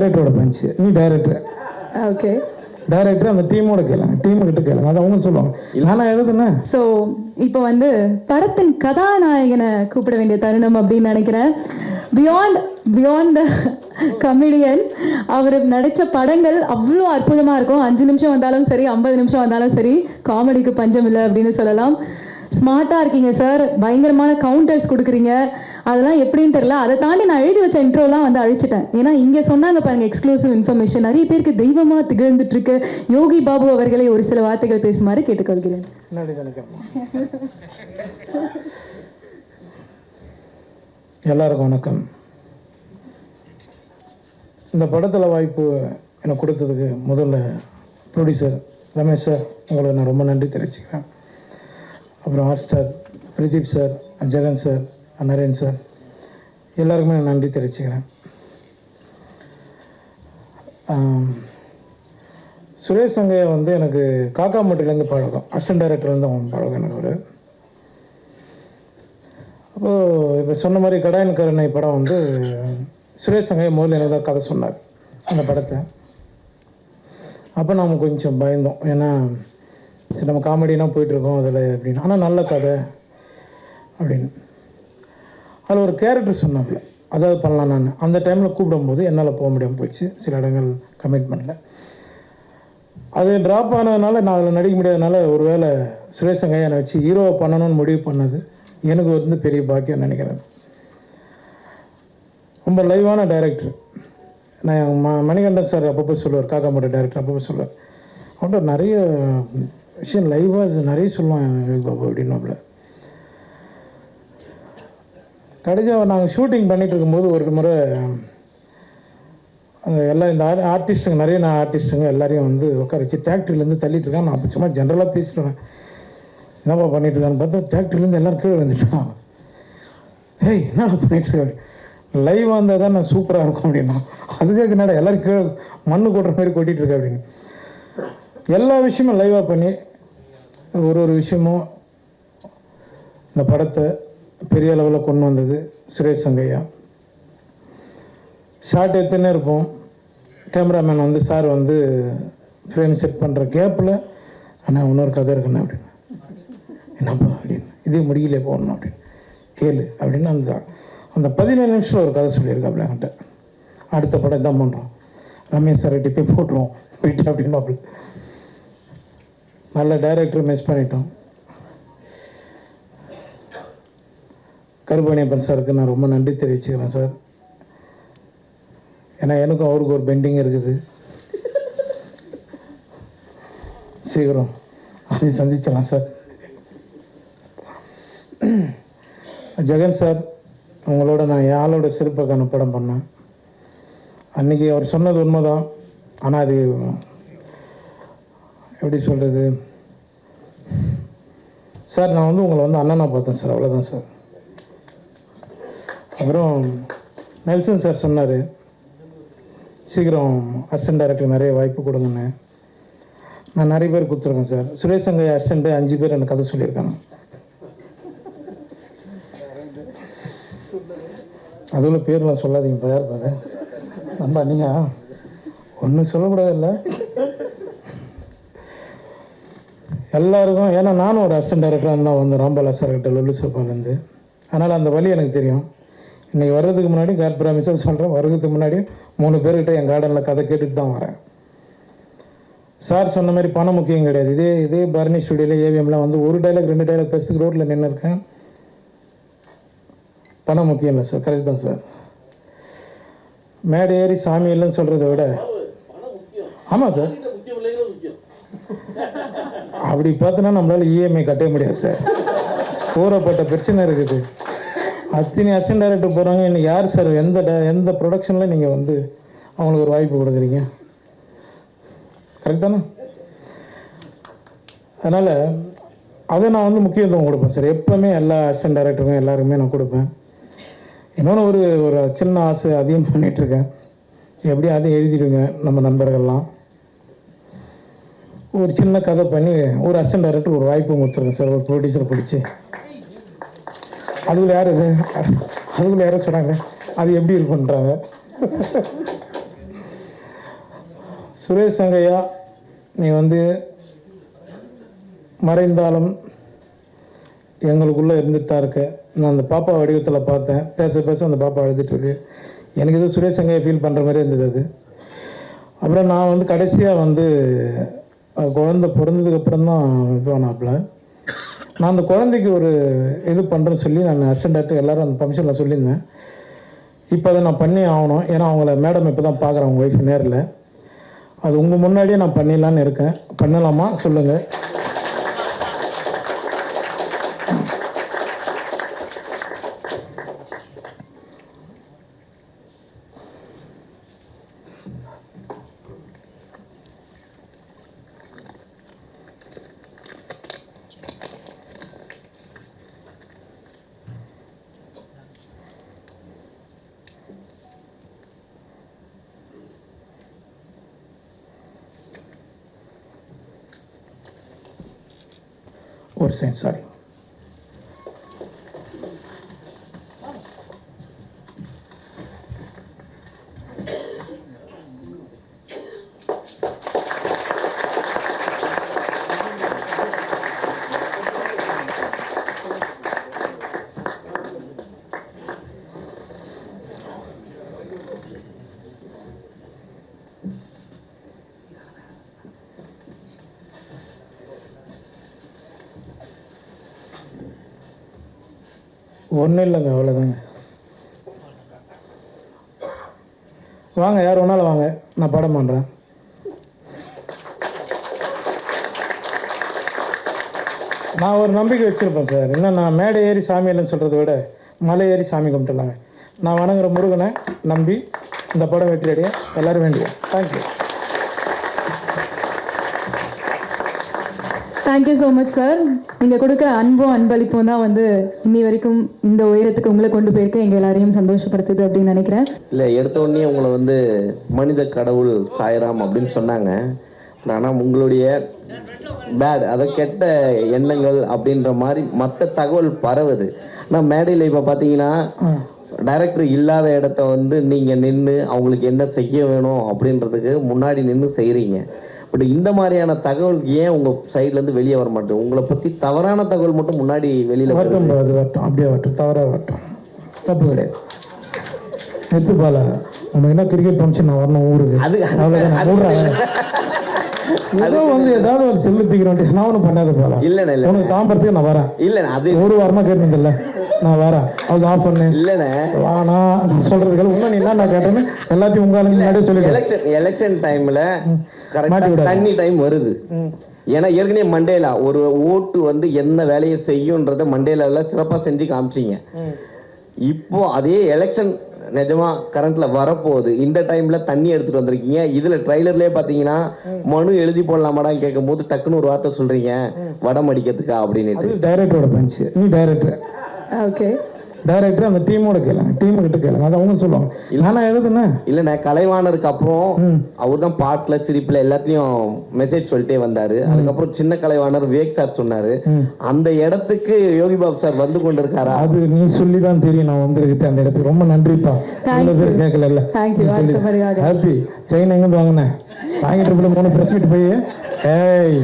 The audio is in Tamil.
டைரக்டரோட பஞ்சு, நீ டைரக்டர். ஓகே, டைரக்டர் அந்த டீமோட கேளுங்க, டீமுக்கிட்ட கேளுங்க, அது அவங்க சொல்லுவாங்க. நான் எழுதுனேன். ஸோ இப்போ வந்து படத்தின் கதாநாயகனை கூப்பிட வேண்டிய தருணம் அப்படின்னு நினைக்கிறேன். பியாண்ட் த கமெடியன், அவர் நடித்த படங்கள் அவ்வளோ அற்புதமாக இருக்கும். 5 நிமிஷம் வந்தாலும் சரி, 50 நிமிஷம் வந்தாலும் சரி, காமெடிக்கு பஞ்சம் இல்லை அப்படின்னு சொல்லலாம். ஸ்மார்ட்டாக இருக்கீங்க சார், பயங்கரமான கவுண்டர்ஸ் கொடுக்குறீங்க. அதெல்லாம் எப்படின்னு தெரியல. அதை தாண்டி நான் எழுதி வச்ச இன்ட்ரோலாம் வந்து அழிச்சிட்டேன். ஏன்னா இங்கே சொன்னாங்க பாருங்க, எக்ஸ்க்ளூசிவ் இன்ஃபர்மேஷன். நிறைய பேருக்கு தெய்வமாக திகழ்ந்துட்டு இருக்கு. யோகி பாபு அவர்களை ஒரு சில வார்த்தைகள் பேசுமாறு கேட்டுக்கொள்கிறேன். எல்லாருக்கும் வணக்கம். இந்த படத்தில் வாய்ப்பு எனக்கு கொடுத்ததுக்கு முதல்ல ப்ரொடியூசர் ரமேஷ் சார், உங்களுக்கு நான் ரொம்ப நன்றி தெரிவிச்சுக்கிறேன். அப்புறம் Hotstar Pradeep sir, Jagan sir, Naren sir, எல்லாருக்குமே நான் நன்றி தெரிவிச்சுக்கிறேன். சுரேஷ் சங்கையா வந்து எனக்கு காக்காமட்டிலேருந்து பழக்கம், அசிஸ்டன்ட் டைரக்டர்லேருந்து அவன் பழக்கம் எனக்கு ஒரு. அப்போது இப்போ சொன்ன மாதிரி கடாயன் கருணை படம் வந்து சுரேஷ் சங்கையா முதல்ல எனக்கு தான் கதை சொன்னார் அந்த படத்தை. அப்போ நாம் கொஞ்சம் பயந்தோம், ஏன்னா சரி நம்ம காமெடினா போயிட்டுருக்கோம் அதில் அப்படின்னு. ஆனால் நல்ல கதை அப்படின்னு அதில் ஒரு கேரக்டர் சொன்னாப்புல, அதாவது பண்ணலாம். நான் அந்த டைமில் கூப்பிடும்போது என்னால் போக முடியாமல் போயிடுச்சு, சில இடங்கள் கமிட்மெண்ட்டில். அது ட்ராப் ஆனதுனால நான் அதில் நடிக்க முடியாதனால ஒரு வேளை சுரேஷ் சங்கையா என்னை வச்சு ஹீரோவை பண்ணணும்னு முடிவு பண்ணது எனக்கு வந்து பெரிய பாக்கியம் நினைக்கிறேன். ரொம்ப லைவான டைரக்டர். நான் மணிகண்டன் சார் அப்பப்போ சொல்லுவார், காக்காமட்ட டைரக்டர் அப்பப்போ சொல்லுவார், அவன்கிட்ட நிறைய விஷயம் லைவாக நிறைய சொல்லுவான் யோகி பாபு அப்படின்னாப்புல. கடைசியாக நாங்கள் ஷூட்டிங் பண்ணிகிட்டு இருக்கும்போது ஒரு முறை எல்லாம் இந்த ஆர்டிஸ்ட்டுங்க, நிறைய ஆர்டிஸ்ட்டுங்க எல்லாரையும் வந்து உட்கார வச்சு டிராக்டர்லேருந்து தள்ளிட்டு இருக்கான். நான் அப்போ சும்மா ஜென்ரலாக பேசிட்டுருவேன், என்னப்பா பண்ணிட்டு இருக்கான்னு பார்த்தா டிராக்டர்லேருந்து எல்லோரும் கீழே வந்துட்டான். ஏய் என்னடா பண்ணிட்டு இருக்காரு, லைவாக இருந்தால் தான் நான் சூப்பராக இருக்கும் அப்படின்னா, அதுக்காக என்னடா எல்லோரும் கீழே மண்ணு கொட்டுற மாதிரி கொட்டிகிட்டு இருக்கா அப்படின்னு. எல்லா விஷயமும் லைவாக பண்ணி ஒரு விஷயமும் இந்த படத்தை பெரிய அளவில் கொண்டு வந்தது சுரேஷ் சங்கையா. ஷார்ட் எடுத்துன்னே இருப்போம், கேமராமேன் வந்து சார் வந்து ஃப்ரேம் செட் பண்ணுற கேப்பில் அண்ணா இன்னொரு கதை இருக்குண்ணா அப்படின்னு, என்னப்பா அப்படின்னு, இதே முடியலே போடணும் அப்படின்னு, கேளு அப்படின்னு அந்த 17 நிமிஷம் ஒரு கதை சொல்லியிருக்காப்புல என்கிட்ட. அடுத்த படம் தான் பண்ணுறோம், ரமேஷ் சார் கிட்டே போய் போட்டுருவோம் போயிட்டு அப்படின்னு. நல்ல டைரக்டர் மிஸ் பண்ணிட்டோம். கருப்பணியப்பன் சாருக்கு நான் ரொம்ப நன்றி தெரிவிச்சுக்கிறேன் சார். ஏன்னா எனக்கும் அவருக்கு ஒரு பெண்டிங் இருக்குது, சீக்கிரம் அதை சந்திச்சலாம் சார். ஜெகன் சார், உங்களோட நான் யாழோட சிறப்புக்கான படம் பண்ணேன். அன்றைக்கி அவர் சொன்னது உண்மைதான், ஆனால் அது எப்படி சொல்கிறது சார், நான் வந்து உங்களை வந்து அண்ணனா பார்த்தேன் சார், அவ்வளோதான் சார். அப்புறம் நெல்சன் சார் சொன்னார், சீக்கிரம் அசிஸ்டன்ட் டைரக்டர் நிறைய வாய்ப்பு கொடுங்கன்னு. நான் நிறைய பேர் கொடுத்துருக்கேன் சார். சுரேஷ் சங்கையா அசிஸ்டண்ட்டு 5 பேர் எனக்கு கதை சொல்லியிருக்காங்க. அதுவும் பேர்லாம் சொல்லாதீங்க, யார் பாரு நம்ம நீங்கள் ஒன்றும் சொல்லக்கூடாது இல்லை எல்லாருக்கும். ஏன்னா நானும் ஒரு அசிஸ்டன்ட் டைரக்டராக தான் வந்து ராம்பாலா சார் கிட்ட லொல்லு சோப்பாலேருந்து, அதனால் அந்த வழி எனக்கு தெரியும். இன்றைக்கி வர்றதுக்கு முன்னாடி காட் ப்ராமிஸாக சொல்கிறேன், வர்றதுக்கு முன்னாடி 3 பேர்கிட்ட என் கார்டனில் கதை கேட்டுட்டு தான் வரேன். சார் சொன்ன மாதிரி பணம் முக்கியம் கிடையாது. இதே பரணி ஸ்டுடியோவில் ஏவிஎம்லாம் வந்து ஒரு டைலாக் 2 டைலாக் பேசுறதுக்கு ரோட்டில் நின்று இருக்கேன். பணம் முக்கியம் இல்லை சார், கரெக்ட் தான் சார். மேடை ஏறி சாமி இல்லைன்னு சொல்கிறத விட, ஆமாம் சார், அப்படி பார்த்தோன்னா நம்மளால் இஎம்ஐ கட்ட முடியாது சார், ஊறப்பட்ட பிரச்சனை இருக்குது. அத்தனை அசிஸ்டன்ட் டைரக்டர் போகிறாங்க, இன்னைக்கு யார் சார் எந்த ப்ரொடக்ஷனில் நீங்கள் வந்து அவங்களுக்கு ஒரு வாய்ப்பு கொடுக்குறீங்க, கரெக்ட் தானே? அதனால் அதை நான் வந்து முக்கியத்துவம் கொடுப்பேன் சார், எப்போவுமே எல்லா அசிஸ்டன்ட் டைரக்டருக்கும் எல்லாருக்குமே நான் கொடுப்பேன். இன்னொன்று ஒரு சின்ன ஆசை அதிகம் பண்ணிகிட்ருக்கேன், எப்படியும் அதையும் எழுதிடுங்க நம்ம நண்பர்கள்லாம். ஒரு சின்ன கதை பண்ணி ஒரு அசிஸ்டன்ட் டைரக்டர் ஒரு வாய்ப்பு கொடுத்துருங்க சார், ஒரு ப்ரொடியூசரை பிடிச்சி. அதுக்குள்ள யார் இது, அதுக்குள்ள யாரோ சொன்னாங்க, அது எப்படி இருக்குன்றாங்க. சுரேஷ் சங்கையா, நீ வந்து மறைந்தாலும் எங்களுக்குள்ளே இருந்துட்டு தான் இருக்க. நான் அந்த பாப்பா வடிவத்தில் பார்த்தேன், பேச பேச அந்த பாப்பா அழுதுட்டுருக்கு. எனக்கு எதுவும் சுரேஷ் சங்கையை ஃபீல் பண்ணுற மாதிரி இருந்தது அது. அப்புறம் நான் வந்து கடைசியாக வந்து குழந்தை பிறந்ததுக்கப்புறம் தான் போனாப்புல. நான் அந்த குழந்தைக்கு ஒரு இது பண்ணுறேன்னு சொல்லி நான் அசிஸ்டண்ட்டாக எல்லோரும் அந்த ஃபங்க்ஷனில் சொல்லியிருந்தேன். இப்போ அதை நான் பண்ணி ஆகணும். ஏன்னா அவங்கள மேடம் இப்போ தான் பார்க்குறேன், அவங்க ஒய்ஃப் நேரில். அது உங்கள் முன்னாடியே நான் பண்ணிடலான்னு இருக்கேன். பண்ணலாமா சொல்லுங்கள். ஒரு செகண்ட், சாரி. ஒன்றும் இல்லைங்க, அவ்வளோதாங்க. வாங்க, யார் வேணாலும் வாங்க, நான் படம் பண்ணுறேன். நான் ஒரு நம்பிக்கை வச்சுருப்பேன் சார். இன்னும் நான் மேடை ஏறி சாமி இல்லைன்னு சொல்கிறத விட மலை ஏறி சாமி கும்பிட்டுலாங்க. நான் வணங்குற முருகனை நம்பி இந்த படம் வெற்றி அடைய எல்லோரும் வேண்டிய. Thank you. Thank you so much sir. நீங்கள் கொடுக்குற அன்பும் அன்பளிப்பும் தான் வந்து இன்னி வரைக்கும் இந்த உயரத்துக்கு உங்களை கொண்டு போயிருக்க எங்கள் எல்லாரையும் சந்தோஷப்படுத்துது அப்படின்னு நினைக்கிறேன். இல்லை, எடுத்த உடனே உங்களை வந்து மனித கடவுள் சாய்ராம் அப்படின்னு சொன்னாங்க. ஆனால் உங்களுடைய பேட், அதை கெட்ட எண்ணங்கள் அப்படின்ற மாதிரி மற்ற தகவல் பரவுது. ஆனால் மேடையில் இப்போ பார்த்தீங்கன்னா டைரக்டர் இல்லாத இடத்த வந்து நீங்கள் நின்று அவங்களுக்கு என்ன செய்ய வேணும் அப்படின்றதுக்கு முன்னாடி நின்று செய்கிறீங்க. பட் இந்த மாதிரியான தகவல் ஏன் உங்கள் சைட்லேருந்து வெளியே வர மாட்டேன்? உங்களை பற்றி தவறான தகவல் மட்டும் முன்னாடி வெளியில் வரட்டும், அது வரட்டும், அப்படியே வரட்டும், தவறாக வரட்டும், தப்பு கிடையாது. எடுத்துப்பால உனக்கு என்ன கிரிக்கெட் ஃபங்க்ஷன் நான் வரணும் ஊருக்கு, அது ஏதோ வந்து ஏதாவது ஒரு செல்லு தூக்கிறேன் நான் ஒன்றும் பண்ணாத போல. இல்லைண்ணே, இல்லை உனக்கு தாம்பரத்துக்கு நான் வரேன். இல்லைண்ணே, அது ஒரு வாரமாக கேட்டதில்ல, நான் வரேன். அது ஆஃப் பண்ணு. இல்லைண்ணே, வானா நான் சொல்கிறதுக்கு இன்னும் நீ என்ன நான் கேட்டேன்னு எல்லாத்தையும் உங்களால் முன்னாடியே சொல்லிடுறேன். எலெக்ஷன் டைமில் கரெக்டாக தண்ணி டைம் வருது. ஏன்னா ஏற்கனவே மண்டேலா ஒரு ஓட்டு வந்து என்ன வேலையை செய்யுன்றத மண்டேலாவில் சிறப்பாக செஞ்சு காமிச்சிங்க. இப்போ அதே எலெக்ஷன் நிஜமா கரண்ட்ல வரப்போகுது. இந்த டைம்ல தண்ணி எடுத்துட்டு வந்திருக்கீங்க. இதுல ட்ரைலர்லயே பாத்தீங்கன்னா மனு எழுதி போடலாமாடா கேட்கும் போது டக்குன்னு ஒரு வார்த்தை சொல்றீங்க, வடம் அடிக்கிறதுக்கா அப்படின்னு. டைரக்டரோட பஞ்சு. நீ டைரக்டர், ஓகே, டைரக்டர் அந்த டீமோட கேளுங்க, டீம் கிட்ட கேளுங்க, அது அவங்க சொல்லுவாங்க. நானா எழுதுனேன் இல்லைண்ணே, கலைவாணருக்கு அப்புறம் அவர் தான் பாட்டுல சிரிப்புல எல்லாத்தையும் மெசேஜ் சொல்லிட்டே வந்தாரு. அதுக்கப்புறம் சின்ன கலைவாணர் விவேக் சார் சொன்னாரு. அந்த இடத்துக்கு யோகி பாபு சார் வந்து கொண்டு இருக்காரா? அது நீ சொல்லி தான் தெரியும் நான் வந்திருக்கேன் அந்த இடத்துக்கு. ரொம்ப நன்றிப்பா. பேர் கேட்கல. ஹாப்பி. செயின் எங்கிருந்து வாங்கினேன்? வாங்கிட்டு 3 பிரஸ் மீட் போய் ஏய்